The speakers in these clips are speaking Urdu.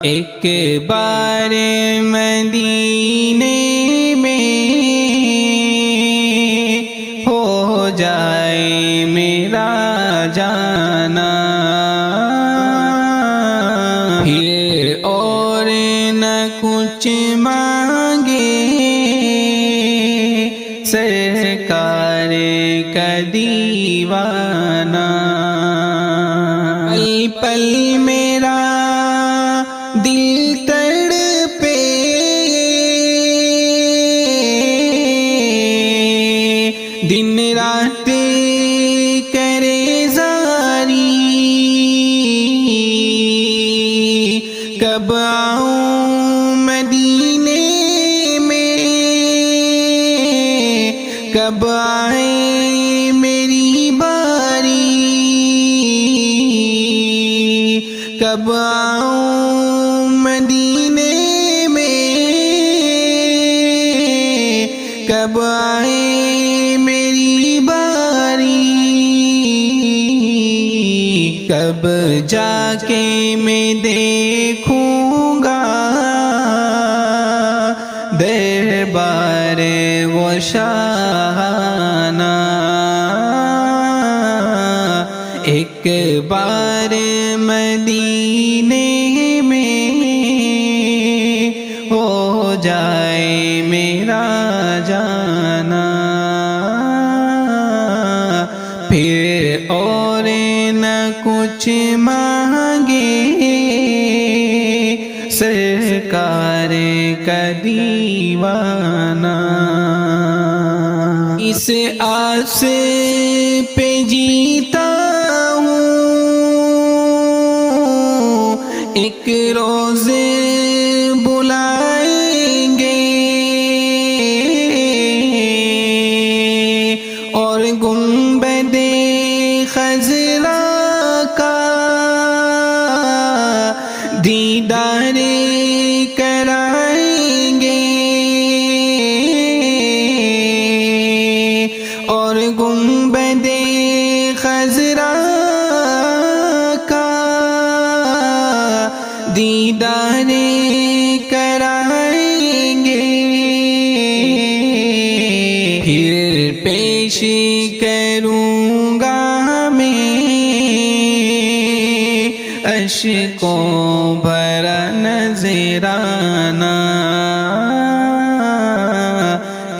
ایک بار مدینے میں ہو جائے میرا جانا، پھر اور نہ کچھ مانگے سرکار کا دیوانہ۔ پل پل میرا دل تڑپے، دن رات کرے زاری، کب آؤں مدینے میں، کب آئے میری باری، کب آؤں مدینے میں، کب آئے میری باری، کب جا کے میں دیکھوں گا دربار وہ شاہانہ۔ ایک بار مدینے میں ہو جائے میرا جانا، پھر اور نہ کچھ مانگے سرکار کا دیوانہ۔ اس آس پہ جیتا ہوں، ایک روز بلائیں گے اور گنبد خضرا کا دیدار کرائیں گے، اور گنبد خضرا کا دیدار کرائیں گے، پھر پیش کروں گا میں اشکوں بھرا نذرانہ۔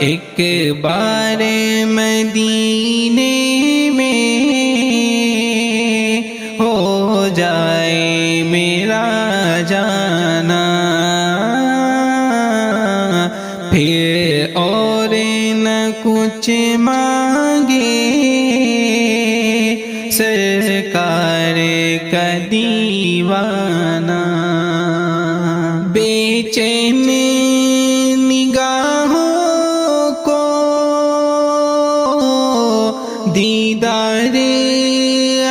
ایک بار مدینے میں ہو جائے میرا جانا، پھر اور نہ کچھ مانگے سرکار کا دیوانہ۔ بے چین نگاہوں کو دیدار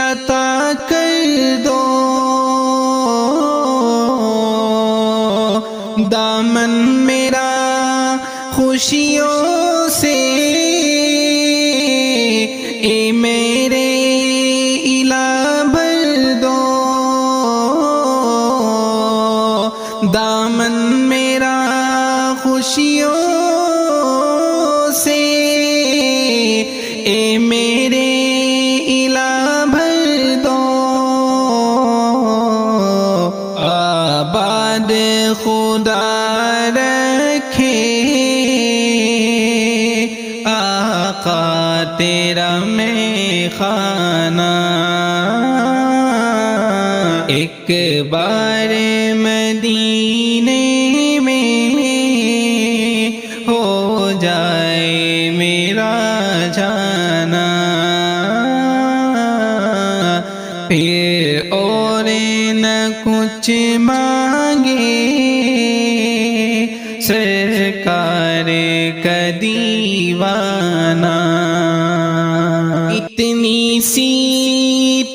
عطا کر دو، دامن میرا خوشیوں سے اے میرے الہ بھر دو، دامن میرا خوشیوں سے اے میرے الہ بھر دو۔ آباد خدا رکھے آقا تیرا میں خانہ، ایک بار مدینے میں ہو جائے میرا جانا، پھر اور نہ کچھ مانگے سرکار کا دیوانہ۔ اتنی سی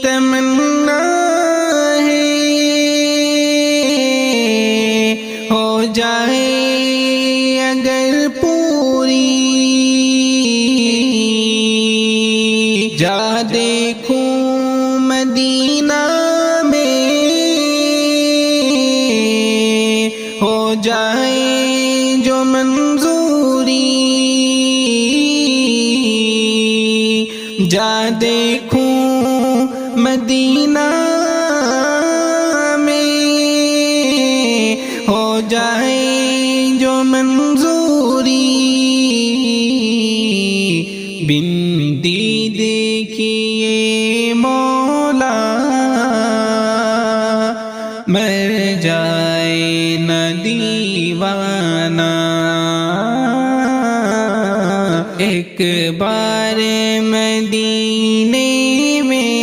تمنا ہے ہو جائے اگر پوری، جا دیکھوں مدینہ میں جائے جو منظوری، جا دیکھوں مدینہ میں، ہو جائے جو منظوری، بن دید کیے مولا مر جائے نہ دیوانہ، ایک بار مدینے میں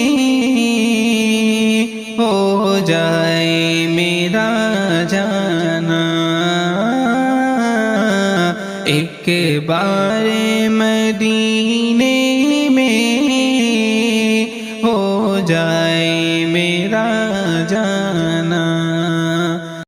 ہو جائے میرا جانا، ایک بار مدینے